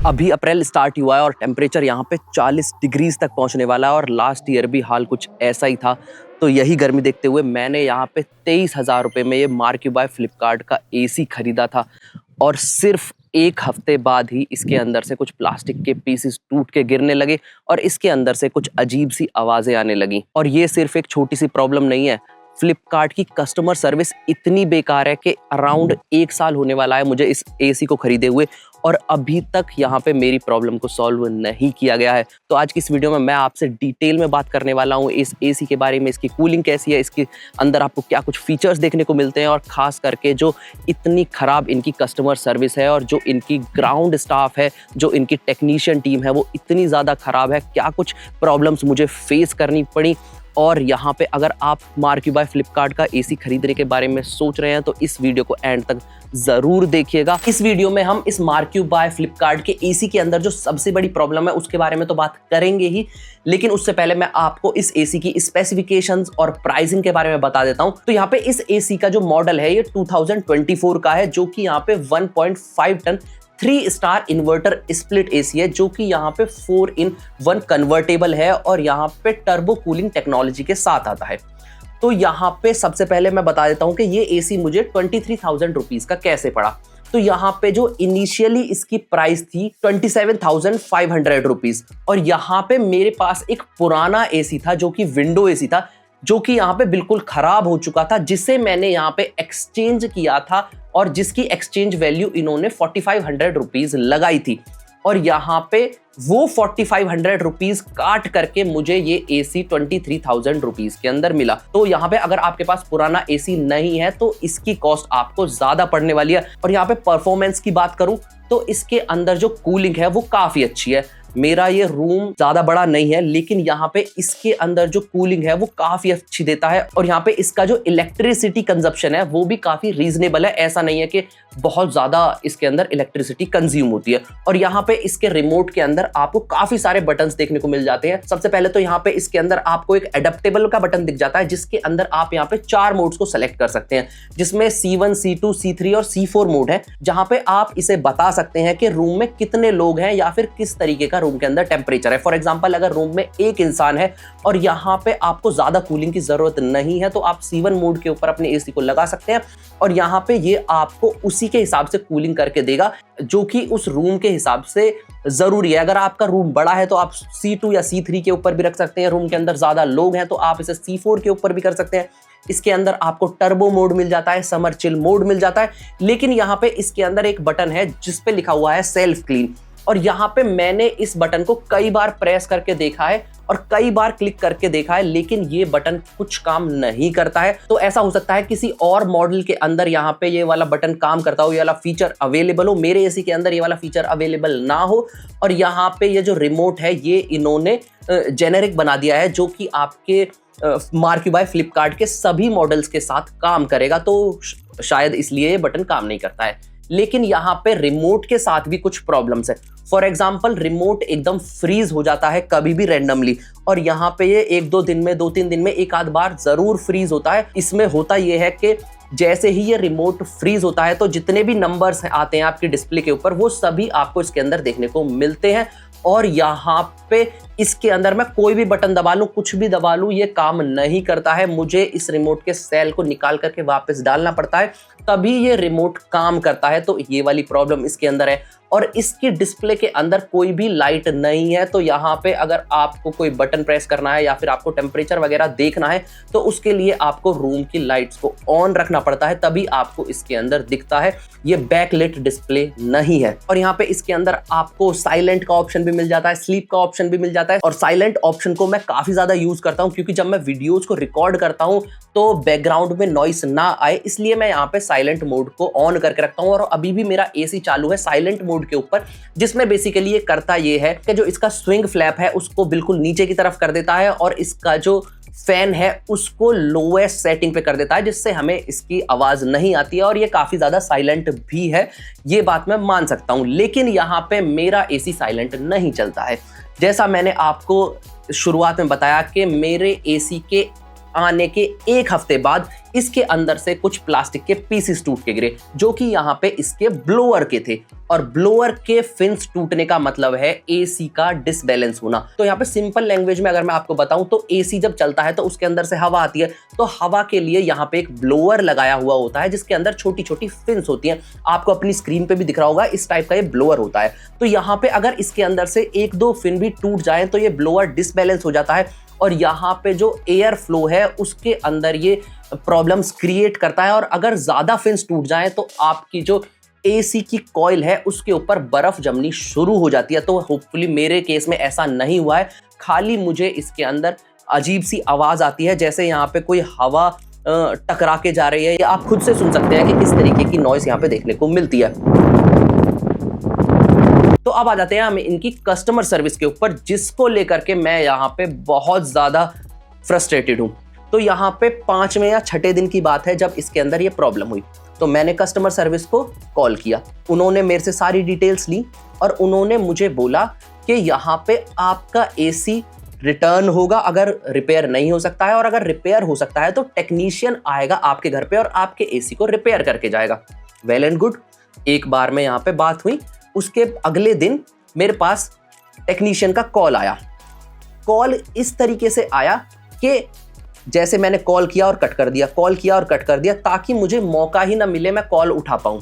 अभी अप्रैल स्टार्ट हुआ है और टेम्परेचर यहाँ पे 40 डिग्रीज तक पहुँचने वाला है और लास्ट ईयर भी हाल कुछ ऐसा ही था। तो यही गर्मी देखते हुए मैंने यहाँ पे 23,000 रुपये में ये मार्क्यू बाय फ्लिपकार्ट का एसी खरीदा था और सिर्फ एक हफ्ते बाद ही इसके अंदर से कुछ प्लास्टिक के पीसेस टूट के गिरने लगे और इसके अंदर से कुछ अजीब सी आवाज़ें आने लगी। और ये सिर्फ एक छोटी सी प्रॉब्लम नहीं है, फ्लिपकार्ट की कस्टमर सर्विस इतनी बेकार है कि अराउंड 1 साल होने वाला है मुझे इस एसी को खरीदे हुए और अभी तक यहाँ पे मेरी प्रॉब्लम को सॉल्व नहीं किया गया है। तो आज की इस वीडियो में मैं आपसे डिटेल में बात करने वाला हूँ इस एसी के बारे में, इसकी कूलिंग कैसी है, इसके अंदर आपको क्या कुछ फीचर्स देखने को मिलते हैं और खास करके जो इतनी खराब इनकी कस्टमर सर्विस है और जो इनकी ग्राउंड स्टाफ है, जो इनकी टेक्नीशियन टीम है वो इतनी ज़्यादा खराब है, क्या कुछ प्रॉब्लम्स मुझे फेस करनी पड़ी। और यहाँ पे अगर आप मार्क्यू बाय फ्लिपकार्ट का एसी खरीदने के बारे में सोच रहे हैं तो इस वीडियो को एंड तक जरूर देखिएगा। इस वीडियो में हम इस मार्क्यू बाय फ्लिपकार्ट के एसी के अंदर जो सबसे बड़ी प्रॉब्लम है उसके बारे में तो बात करेंगे ही, लेकिन उससे पहले मैं आपको इस एसी की स्पेसिफिकेशंस और प्राइसिंग के बारे में बता देता हूं। तो यहाँ पे इस एसी का जो मॉडल है ये 2024 का है, जो कि यहाँ पे 1.5 ton 3 star inverter split AC है, जो कि यहाँ पे 4-in-1 कन्वर्टेबल है और यहाँ पे टर्बो कूलिंग टेक्नोलॉजी के साथ आता है। तो यहाँ पे सबसे पहले मैं बता देता हूँ कि ये एसी मुझे 23,000 रुपीज का कैसे पड़ा। तो यहाँ पे जो इनिशियली इसकी प्राइस थी 27,500 रुपीज और यहाँ पे मेरे पास एक पुराना एसी था जो कि विंडो एसी था, जो कि यहाँ पे बिल्कुल खराब हो चुका था, जिसे मैंने यहाँ पे एक्सचेंज किया था और जिसकी एक्सचेंज वैल्यू इन्होंने 4,500 रुपीज लगाई थी। और यहाँ पे वो 4,500 रुपीज काट करके मुझे ये एसी 23,000 रुपीज के अंदर मिला। तो यहाँ पे अगर आपके पास पुराना एसी नहीं है तो इसकी कॉस्ट आपको ज्यादा पड़ने वाली है। और यहाँ पे परफॉर्मेंस की बात करूं तो इसके अंदर जो कूलिंग है वो काफी अच्छी है। मेरा ये रूम ज्यादा बड़ा नहीं है, लेकिन यहाँ पे इसके अंदर जो कूलिंग है वो काफी अच्छी देता है और यहाँ पे इसका जो इलेक्ट्रिसिटी कंजप्शन है वो भी काफी रीजनेबल है। ऐसा नहीं है कि बहुत ज्यादा इसके अंदर इलेक्ट्रिसिटी कंज्यूम होती है। और यहाँ पे इसके रिमोट के अंदर आपको काफी सारे बटन्स देखने को मिल जाते हैं। सबसे पहले तो यहाँ पे इसके अंदर आपको एक एडेप्टेबल का बटन दिख जाता है, जिसके अंदर आप यहाँ पे 4 मोड्स को सेलेक्ट कर सकते हैं, जिसमें C1, C2, C3 और C4 मोड है, जहां पे आप इसे बता सकते हैं कि रूम में कितने लोग हैं या फिर किस तरीके का रूम के अंदर टेम्परेचर है। फॉर एग्जांपल अगर रूम में एक इंसान है और यहाँ पे आपको ज्यादा कूलिंग की जरूरत नहीं है तो आप C1 मोड के ऊपर अपने एसी को लगा सकते हैं और यहाँ पे ये आपको उसी के हिसाब से कूलिंग करके देगा जो कि उस रूम के हिसाब से जरूरी है। अगर आपका रूम बड़ा है तो आप C2 या C3 के ऊपर भी रख सकते हैं, रूम के अंदर ज्यादा लोग हैं तो आप इसे C4 के ऊपर भी कर सकते हैं। इसके अंदर आपको टर्बो मोड मिल जाता है, समर चिल मोड मिल जाता है, लेकिन यहाँ पे इसके अंदर एक बटन है जिसपे लिखा हुआ है सेल्फ क्लीन और यहाँ पे मैंने इस बटन को कई बार प्रेस करके देखा है और कई बार क्लिक करके देखा है, लेकिन ये बटन कुछ काम नहीं करता है। तो ऐसा हो सकता है किसी और मॉडल के अंदर यहाँ पे ये वाला बटन काम करता हो, ये वाला फीचर अवेलेबल हो, मेरे एसी के अंदर ये वाला फीचर अवेलेबल ना हो। और यहाँ पे ये जो रिमोट है ये इन्होंने जेनेरिक बना दिया है, जो कि आपके मार्क्यू बाय फ्लिपकार्ट के सभी मॉडल्स के साथ काम करेगा, तो शायद इसलिए ये बटन काम नहीं करता है। लेकिन यहाँ पे रिमोट के साथ भी कुछ प्रॉब्लम्स है। फॉर एग्जाम्पल रिमोट एकदम फ्रीज हो जाता है कभी भी रैंडमली और यहाँ पे ये 1-2 दिन में 2-3 दिन में एक आध बार जरूर फ्रीज होता है। इसमें होता ये है कि जैसे ही ये रिमोट फ्रीज होता है तो जितने भी नंबर्स आते हैं आपके डिस्प्ले के ऊपर वो सभी आपको इसके अंदर देखने को मिलते हैं और यहाँ पे इसके अंदर मैं कोई भी बटन दबा लूं, कुछ भी दबा लूं, ये काम नहीं करता है। मुझे इस रिमोट के सेल को निकाल करके वापस डालना पड़ता है तभी ये रिमोट काम करता है। तो ये वाली प्रॉब्लम इसके अंदर है और इसकी डिस्प्ले के अंदर कोई भी लाइट नहीं है। तो यहाँ पे अगर आपको कोई बटन प्रेस करना है या फिर आपको टेम्परेचर वगैरह देखना है तो उसके लिए आपको रूम की लाइट्स को ऑन रखना पड़ता है, तभी आपको इसके अंदर दिखता है। ये बैकलिट डिस्प्ले नहीं है। और यहाँ पे इसके अंदर आपको साइलेंट का ऑप्शन भी मिल जाता है, स्लीप का ऑप्शन भी मिल जाता है और साइलेंट ऑप्शन को मैं काफी ज्यादा यूज करता हूँ क्योंकि जब मैं वीडियोज को रिकॉर्ड करता हूँ तो बैकग्राउंड में नॉइस ना आए, इसलिए मैं यहाँ पे साइलेंट मोड को ऑन करके रखता हूँ। और अभी भी मेरा एसी चालू है साइलेंट मोड के ऊपर, जिसमें बेसिकली ये करता ये है कि जो इसका स्विंग फ्लैप है उसको बिल्कुल नीचे की तरफ कर देता है और इसका जो फैन है उसको लोएस्ट सेटिंग पे कर देता है, जिससे हमें इसकी आवाज नहीं आती है और ये काफी ज्यादा साइलेंट भी है, ये बात मैं मान सकता हूं। लेकिन यहाँ पे मेरा एसी साइलेंट नहीं चलता है। जैसा मैंने आपको शुरुआत में बताया कि मेरे एसी के आने के एक हफ्ते बाद इसके अंदर से कुछ प्लास्टिक के पीसेस टूट के गिरे, जो कि यहाँ पे इसके ब्लोअर के थे। और ब्लोअर के फिन्स टूटने का मतलब है एसी का डिसबैलेंस होना। तो यहाँ पे सिंपल लैंग्वेज में अगर मैं आपको बताऊं तो एसी जब चलता है तो उसके अंदर से हवा आती है, तो हवा के लिए यहाँ पे एक ब्लोअर लगाया हुआ होता है जिसके अंदर छोटी छोटी फिन्स होती हैं। आपको अपनी स्क्रीन पे भी दिख रहा होगा, इस टाइप का ये ब्लोअर होता है। तो यहाँ पे अगर इसके अंदर से एक दो फिन भी टूट जाए तो ये ब्लोअर डिसबैलेंस हो जाता है और यहाँ पे जो एयर फ्लो है उसके अंदर ये प्रॉब्लम्स क्रिएट करता है। और अगर ज्यादा फिन्स टूट जाए तो आपकी जो एसी की कॉइल है उसके ऊपर बर्फ जमनी शुरू हो जाती है। तो होपफुली मेरे केस में ऐसा नहीं हुआ है, खाली मुझे इसके अंदर अजीब सी आवाज आती है जैसे यहाँ पे कोई हवा टकरा के जा रही है, या आप खुद से सुन सकते हैं कि किस तरीके की नॉइस यहाँ पे देखने को मिलती है। तो अब आ जाते हैं हम इनकी कस्टमर सर्विस के ऊपर, जिसको लेकर के मैं यहाँ पे बहुत ज्यादा फ्रस्ट्रेटेड हूँ। तो यहाँ पे 5वें या 6ठे दिन की बात है जब इसके अंदर ये प्रॉब्लम हुई। तो मैंने कस्टमर सर्विस को कॉल किया, उन्होंने मेरे से सारी डिटेल्स ली और उन्होंने मुझे बोला कि यहाँ पे आपका एसी रिटर्न होगा अगर रिपेयर नहीं हो सकता है, और अगर रिपेयर हो सकता है तो टेक्नीशियन आएगा आपके घर पे और आपके एसी को रिपेयर करके जाएगा। वेल एंड गुड, एक बार में यहाँ पे बात हुई। उसके अगले दिन मेरे पास टेक्नीशियन का कॉल आया। कॉल इस तरीके से आया कि जैसे मैंने कॉल किया और कट कर दिया, कॉल किया और कट कर दिया, ताकि मुझे मौका ही ना मिले मैं कॉल उठा पाऊं।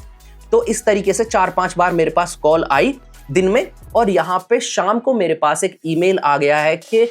तो इस तरीके से 4-5 बार मेरे पास कॉल आई दिन में। और यहाँ पे शाम को मेरे पास एक ईमेल आ गया है कि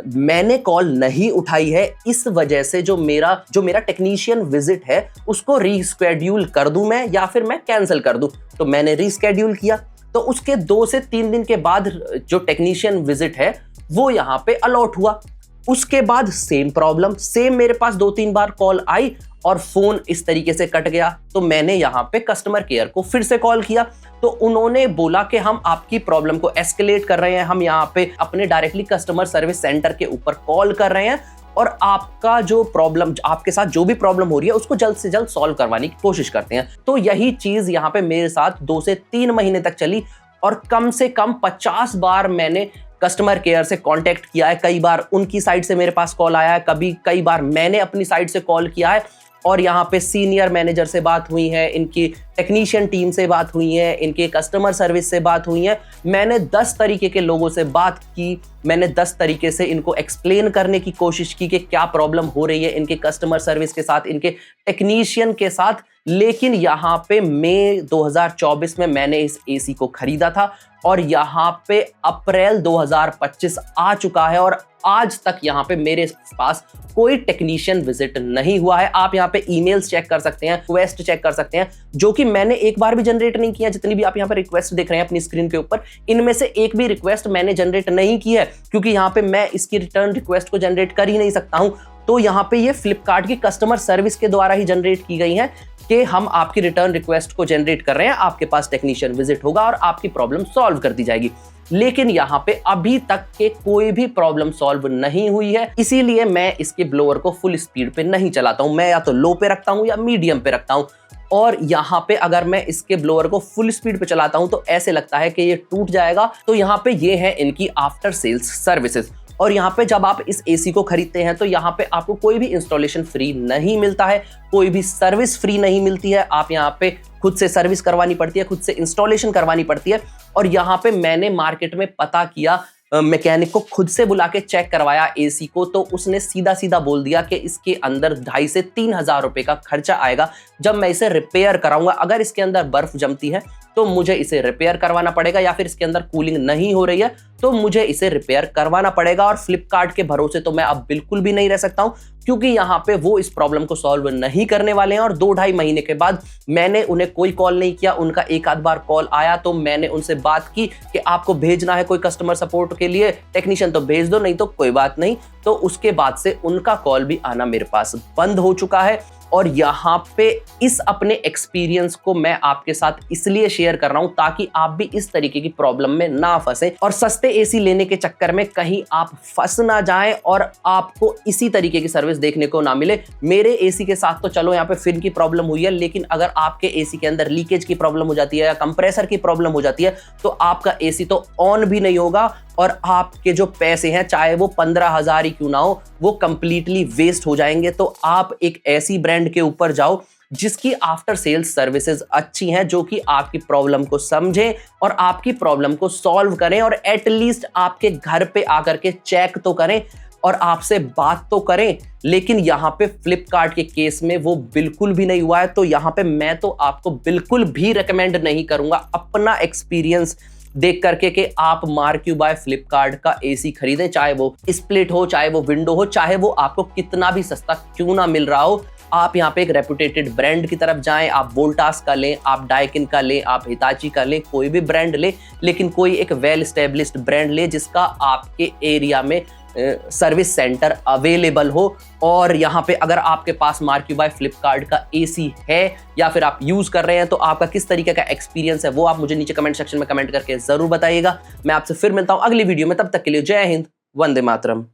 मैंने कॉल नहीं उठाई है, इस वजह से जो मेरा टेक्नीशियन विजिट है उसको रीस्केड्यूल कर दूं मैं या फिर मैं कैंसिल कर दूं। तो मैंने रीस्केड्यूल किया। तो उसके 2 से 3 दिन के बाद जो टेक्नीशियन विजिट है वो यहाँ पे अलॉट हुआ। उसके बाद सेम प्रॉब्लम, सेम मेरे पास 2-3 बार कॉल आई और फोन इस तरीके से कट गया। तो मैंने यहाँ पे कस्टमर केयर को फिर से कॉल किया, तो उन्होंने बोला कि हम आपकी प्रॉब्लम को एस्केलेट कर रहे हैं, हम यहाँ पे अपने डायरेक्टली कस्टमर सर्विस सेंटर के ऊपर कॉल कर रहे हैं और आपका जो प्रॉब्लम, आपके साथ जो भी प्रॉब्लम हो रही है उसको जल्द से जल्द सॉल्व करवाने की कोशिश करते हैं। तो यही चीज यहाँ पे मेरे साथ 2 से 3 महीने तक चली और कम से कम 50 बार मैंने कस्टमर केयर से कांटेक्ट किया है। कई बार उनकी साइड से मेरे पास कॉल आया है, कई बार मैंने अपनी साइड से कॉल किया है और यहाँ पे सीनियर मैनेजर से बात हुई है, इनकी टेक्नीशियन टीम से बात हुई है, इनके कस्टमर सर्विस से बात हुई है। मैंने 10 तरीके के लोगों से बात की, मैंने 10 तरीके से इनको एक्सप्लेन करने की कोशिश की कि क्या प्रॉब्लम हो रही है इनके कस्टमर सर्विस के साथ, इनके टेक्नीशियन के साथ। लेकिन यहाँ पे मई 2024 में मैंने इस एसी को खरीदा था और यहाँ पे अप्रैल 2025 आ चुका है और आज तक यहाँ पे मेरे पास कोई टेक्नीशियन विजिट नहीं हुआ है। आप यहाँ पे ईमेल्स चेक कर सकते हैं, रिक्वेस्ट चेक कर सकते हैं, जो कि मैंने एक बार भी जनरेट नहीं किया। जितनी भी आप यहाँ पे रिक्वेस्ट देख रहे हैं अपनी स्क्रीन के ऊपर, इनमें से एक भी रिक्वेस्ट मैंने जनरेट नहीं की है, क्योंकि यहाँ पे मैं इसकी रिटर्न रिक्वेस्ट को जनरेट कर ही नहीं सकता हूँ। तो यहाँ पे ये फ्लिपकार्ट की कस्टमर सर्विस के द्वारा ही जनरेट की गई है कि हम आपकी रिटर्न रिक्वेस्ट को जनरेट कर रहे हैं, आपके पास टेक्नीशियन विजिट होगा और आपकी प्रॉब्लम सॉल्व कर दी जाएगी। लेकिन यहाँ पे अभी तक के कोई भी प्रॉब्लम सॉल्व नहीं हुई है, इसीलिए मैं इसके ब्लोअर को फुल स्पीड पे नहीं चलाता हूं। मैं या तो लो पे रखता हूं या मीडियम पे रखता हूं। और यहाँ पे अगर मैं इसके ब्लोअर को फुल स्पीड पे चलाता हूं तो ऐसे लगता है कि ये टूट जाएगा। तो यहाँ पे ये है इनकी आफ्टर सेल्स सर्विसेज। और यहाँ पे जब आप इस एसी को खरीदते हैं तो यहाँ पे आपको कोई भी इंस्टॉलेशन फ्री नहीं मिलता है, कोई भी सर्विस फ्री नहीं मिलती है। आप यहाँ पे खुद से सर्विस करवानी पड़ती है, खुद से इंस्टॉलेशन करवानी पड़ती है। और यहाँ पे मैंने मार्केट में पता किया, मैकेनिक को खुद से बुला के चेक करवाया एसी को, तो उसने सीधा सीधा बोल दिया कि इसके अंदर 2,500 से 3,000 रुपए का खर्चा आएगा जब मैं इसे रिपेयर कराऊंगा। अगर इसके अंदर बर्फ जमती है तो मुझे इसे रिपेयर करवाना पड़ेगा, या फिर इसके अंदर कूलिंग नहीं हो रही है तो मुझे इसे रिपेयर करवाना पड़ेगा। और फ्लिपकार्ट के भरोसे तो मैं अब बिल्कुल भी नहीं रह सकता हूं, क्योंकि यहाँ पे वो इस प्रॉब्लम को सॉल्व नहीं करने वाले हैं। और 2-2.5 महीने के बाद मैंने उन्हें कोई कॉल नहीं किया, उनका एक आध बार कॉल आया तो मैंने उनसे बात की कि आपको भेजना है कोई कस्टमर सपोर्ट के लिए टेक्नीशियन तो भेज दो, नहीं तो कोई बात नहीं। तो उसके बाद से उनका कॉल भी आना मेरे पास बंद हो चुका है। और यहाँ पे इस अपने एक्सपीरियंस को मैं आपके साथ इसलिए शेयर कर रहा हूं ताकि आप भी इस तरीके की प्रॉब्लम में ना फंसे और सस्ते एसी लेने के चक्कर में कहीं आप फंस ना जाएं और आपको इसी तरीके की सर्विस सर्विस देखने को ना मिले। मेरे एसी के साथ तो चलो यहाँ पे फिन की प्रॉब्लम हुई है, लेकिन अगर आपके एसी के अंदर लीकेज की प्रॉब्लम हो जाती है या कंप्रेसर की प्रॉब्लम हो जाती है तो आपका एसी तो ऑन भी नहीं होगा और आपके जो पैसे हैं, चाहे वो 15,000 ही क्यों ना हो, वो कंप्लीटली वेस्ट हो जाएंगे। तो आप एक ऐसी ब्रांड के ऊपर जाओ जिसकी आफ्टर सेल्स सर्विसेज अच्छी हैं, जो कि आपकी प्रॉब्लम को समझें और आपकी प्रॉब्लम को सॉल्व करें और एटलीस्ट आपके घर पे आकर के चेक तो करें और आपसे बात तो करें। लेकिन यहाँ पे फ्लिपकार्ट के केस में वो बिल्कुल भी नहीं हुआ है। तो यहाँ पे मैं तो आपको बिल्कुल भी रेकमेंड नहीं करूंगा, अपना एक्सपीरियंस देख करके, कि आप मार्क यू बाय फ्लिपकार्ट का एसी खरीदें, चाहे वो स्प्लिट हो, चाहे वो विंडो हो, चाहे वो आपको कितना भी सस्ता क्यों ना मिल रहा हो। आप यहाँ पे एक रेपुटेटेड ब्रांड की तरफ जाएं, आप वोल्टास का लें, आप डाइकिन का लें, आप हिताची का लें, कोई भी ब्रांड लें, लेकिन कोई एक वेल एस्टेब्लिश्ड ब्रांड ले जिसका आपके एरिया में सर्विस सेंटर अवेलेबल हो। और यहाँ पे अगर आपके पास मार्क यू बाय फ्लिपकार्ट का एसी है या फिर आप यूज कर रहे हैं, तो आपका किस तरीके का एक्सपीरियंस है वो आप मुझे नीचे कमेंट सेक्शन में कमेंट करके जरूर बताइएगा। मैं आपसे फिर मिलता हूं अगली वीडियो में, तब तक के लिए जय हिंद, वंदे मातरम।